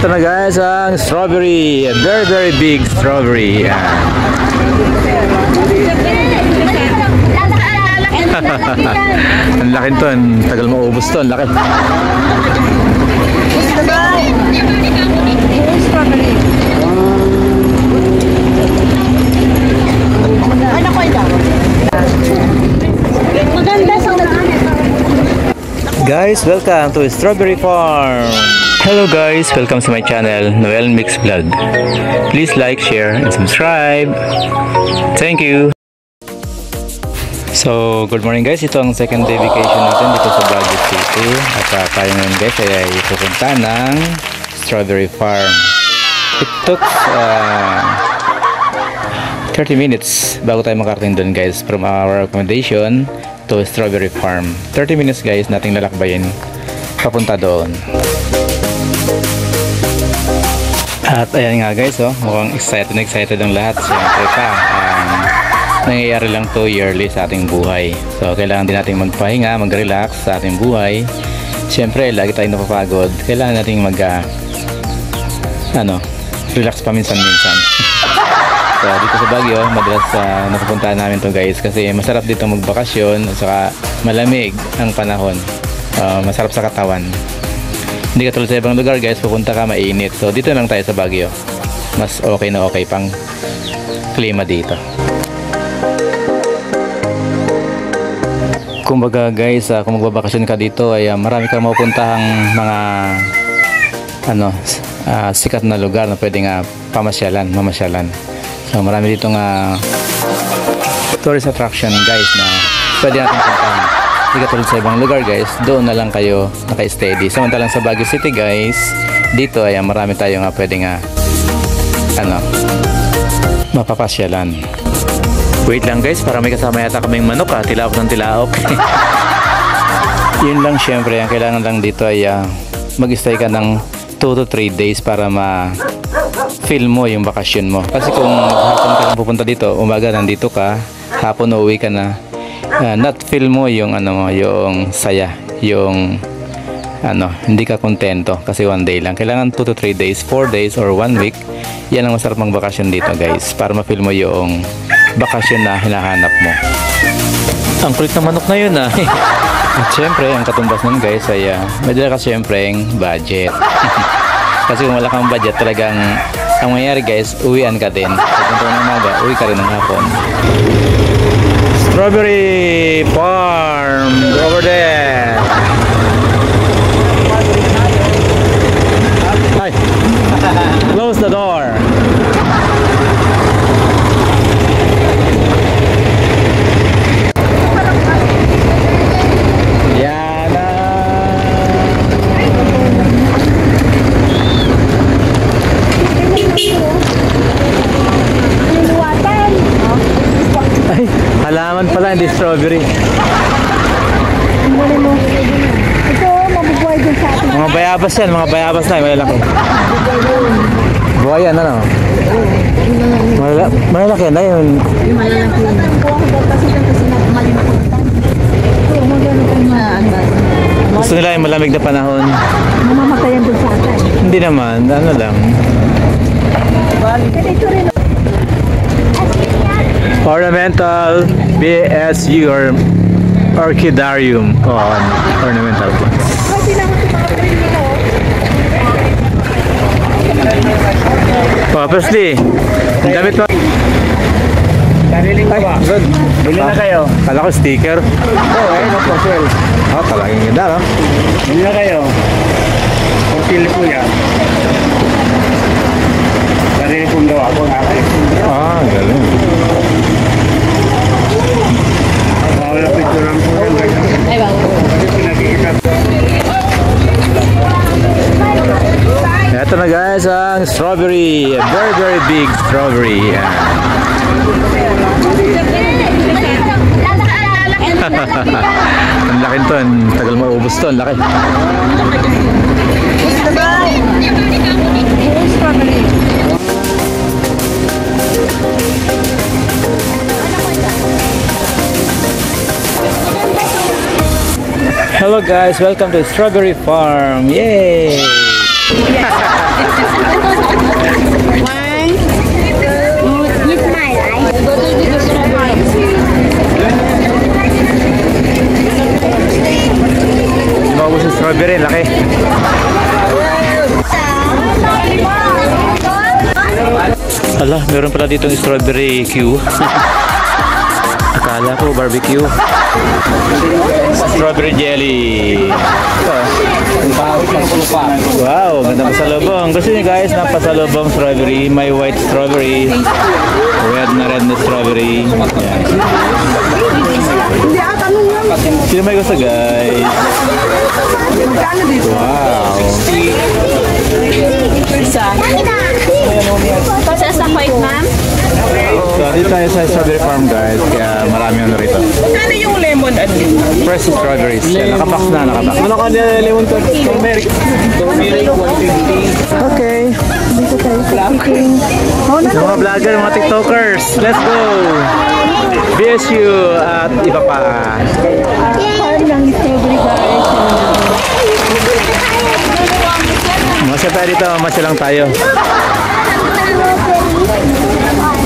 Ito na guys ang strawberry, very big strawberry. Ang laki to, ang tagal maubos to, ang laki. Guys, welcome to Strawberry Farm. Hello guys, welcome to my channel, Noel Mix Vlog. Please like, share, and subscribe. Thank you. So, good morning guys. Ito ang second day vacation natin dito sa Baguio City. At tayo ngayon guys ay pupunta ng Strawberry Farm. It took 30 minutes bago tayo makarating doon guys from our accommodation to Strawberry Farm. 30 minutes guys nating lalakbayin papunta doon. At ayan nga guys, mukhang excited ang lahat. Siyempre pa, nangyayari lang to yearly sa ating buhay. So kailangan din natin magpahinga, mag-relax sa ating buhay. Siyempre lagi tayong napapagod. Kailangan natin relax paminsan-minsan. So dito sa Baguio, madalas napupuntahan namin to guys kasi masarap dito magbakasyon at saka malamig ang panahon. Masarap sa katawan. Hindi katulad sa ibang lugar guys, pupunta ka mainit. So dito lang tayo sa Baguio. Mas okay na okay pang klima dito. Kumbaga guys, kung magbabakasyon ka dito ay marami kang mapupuntahang mga sikat na lugar na pwedeng mamasyalan. So marami dito tourist attraction guys na pwede natin puntahan. Hindi katulad sa ibang lugar guys, doon na lang kayo naka-steady. Samantalang sa Baguio City guys, dito ay marami tayong pwedeng mapapasyalan. Wait lang guys, para may kasama yata kaming manok tilaok ng tilaok. Yun lang syempre, ang kailangan lang dito ay mag-stay ka ng 2 to 3 days para ma-feel mo yung bakasyon mo. Kasi kung hapon ka lang pupunta dito, umaga nandito ka, hapon uuwi ka na, not feel mo yung yung saya, yung hindi ka kontento kasi 1 day lang. Kailangan 2 to 3 days, 4 days or 1 week. Yan ang masarap mang bakasyon dito guys, para ma-feel mo yung bakasyon na hinahanap mo. Ang kulit ng manok na yun At syempre ang katumbas nun guys ay medyo ka syempre yung budget. Kasi kung wala kang budget talagang ang mangyayari guys, uwian ka din. Pagpunta ng umaga, uwi ka rin ng hapon. Strawberry Farm over there. Hi. Close the door. Halaman pala, hindi strawberry. Ito, mabubuhay din sa atin. Mga bayabas yan, mga bayabas na, malalaki. Buhay yan, malalaki na yun. Malalaki yun. Gusto nila yung malamig na panahon. Mamamatayan din sa atin. Hindi naman, lang. Ornamental BSU or Orchidarium. Ornamental plants. Firstly, ang damit mo. Sariling ko ba? Good. Bili na kayo. Kala ko sticker. Ayun ang posel. Talagang ganda, Bili na kayo. Posel po yan. Sariling kong gawa ko nga kayo. Galing. Wala picture lang po yan. Ay, bago. Ito na guys ang strawberry, very big strawberry. Ang laki to, ang tagal maubos to, ang laki. Hello guys, welcome to Strawberry Farm. Yay! You smile, right? Maubos yung strawberry, laki. Ala, meron pala dito yung strawberry Q. Akala ko barbecue. Strawberry jelly. Wow, ganda pasalubong. Gusto niyo guys, napasalubong strawberry. May white strawberry. Red na strawberry. Yan. Sino may gusto guys? Wow. Sa white, ma'am? So, dito tayo sa strawberry farm guys. Kaya marami ano rito. Ano yung lemon at Fresh strawberries. Yan, nakabox na, nakabox. Ano ka nila lemon to? Turmeric. Turmeric 150. Okay. Dito tayo sa cooking. Sa mga vlogger, mga tiktokers, let's go! BSU at iba pa. Farm ng strawberry guys. Masya tayo dito, masya lang tayo.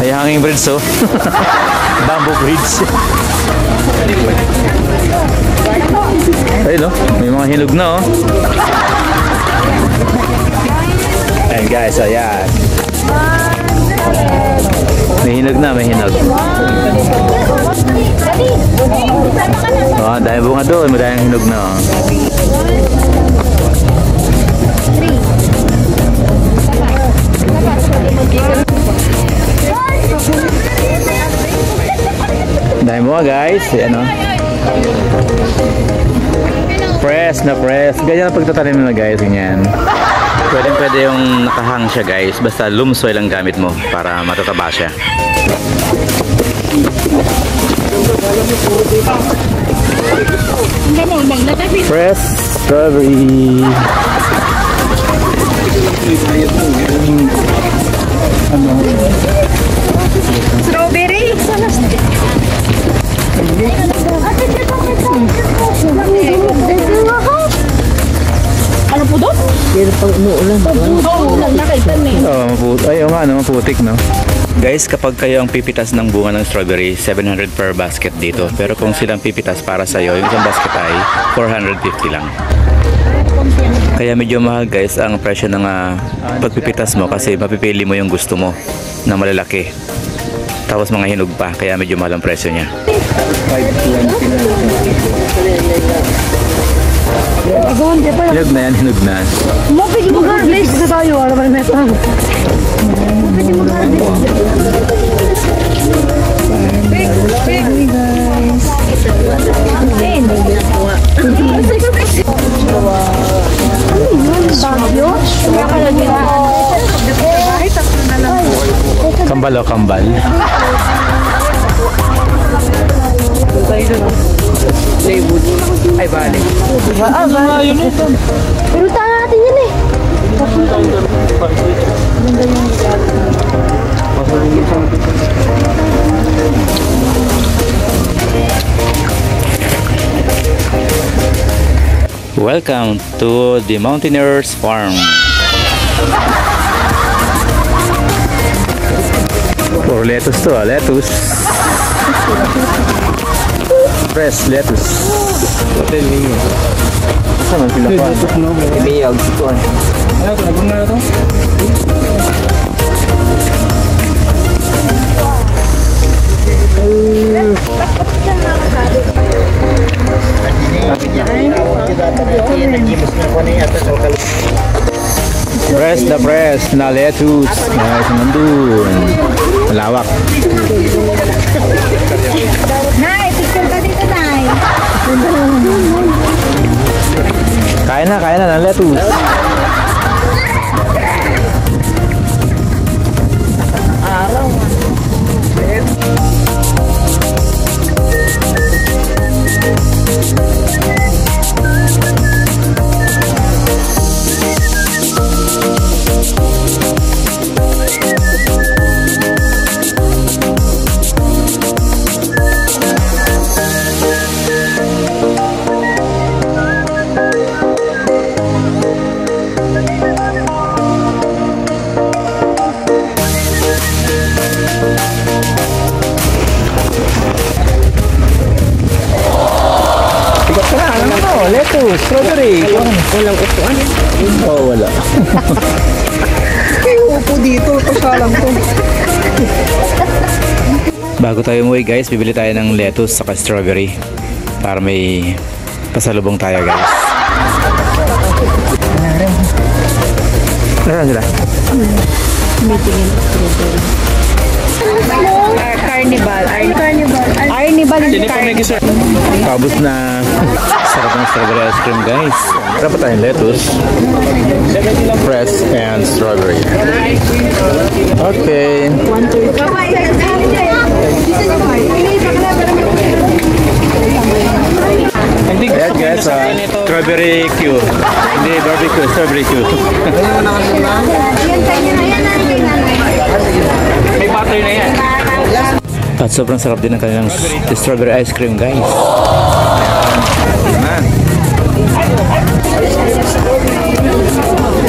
May hanging bridge oh. Bamboo bridge. Ayun oh, may mga hinog na oh. Ayan guys, ayan. May hinog na, may hinog. Oh, dahil bunga doon, madayang hinog na oh. Dahil mo guys, ayan o. Press na press. Ganyan ang pagtatanim na guys, ganyan. Pwede yung nakahang siya guys. Basta loam soil ang gamit mo para matataba siya. Press strawberry. Strawberry? Ano po doon? Pero pag umuulan. Umuulan na kayo Ayaw nga, no? Maputik, no? Guys, kapag kayo ang pipitas ng bunga ng strawberry, 700 per basket dito. Pero kung silang pipitas para sa'yo, yung isang basket ay 450 lang. Kaya medyo mahal guys ang presyo ng pagpipitas mo kasi mapipili mo yung gusto mo na malalaki. Tapos mga hinog pa, kaya medyo mahal ang presyo niya. Hinog na yan, hinog na. Mapili mo harvest. Ito tayo, wala pa rin meto. Mapili mo harvest. Kambal o kambal. plywood? Ay, balik. Pero tayo natin yun eh. Welcome to the Mountaineers Farm. Puro lettuce to, lettuce. Fresh lettuce. Hotel ninyo. Saan ang sila pa? Ibiyag, sikuan. Ano, nabun na ito? Press the press na lettuce. Nice, nandun. Malawak. Nay, picture ka dito, Nay. Kaya na ng lettuce. Strawberry. Walang upuan. Oh, wala. Upo dito. Pasalang to. Bago tayo umuwi guys, bibili tayo ng lettuce saka strawberry para may pasalubong tayo guys. Nasaan sila? Carnival. Carnival. Tapos na sarap ng strawberry ice cream guys. Dapat tayong lettuce, fresh and strawberry. Okay. Ayan guys, strawberry cube. Hindi barbecue, strawberry cube. May butter na yan. At sobrang sarap din ng kanilang strawberry ice cream guys.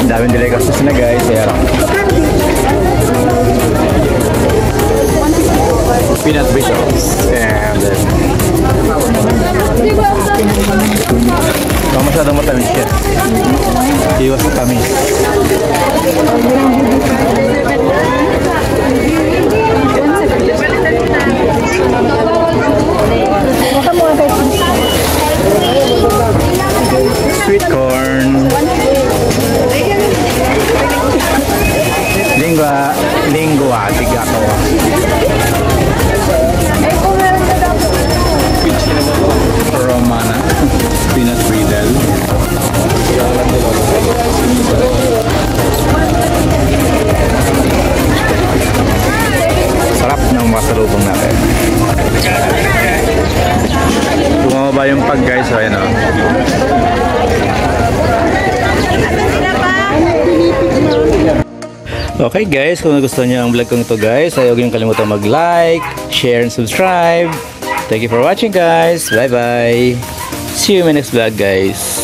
Daming delicacies na guys. Ayan. Peanut brittle and baka masyadong matamis siya. Iwas sa tamis. Sweet corn. Lingua tigato. Romana peanut brittle. Sarap ng masalubong natin. Bumaba yung pag guys, so ayan o. Okay guys, kung nagustuhan niyo ang vlog kong ito guys, huwag niyong kalimutan mag-like, share, and subscribe. Thank you for watching guys. Bye bye. See you in my next vlog guys.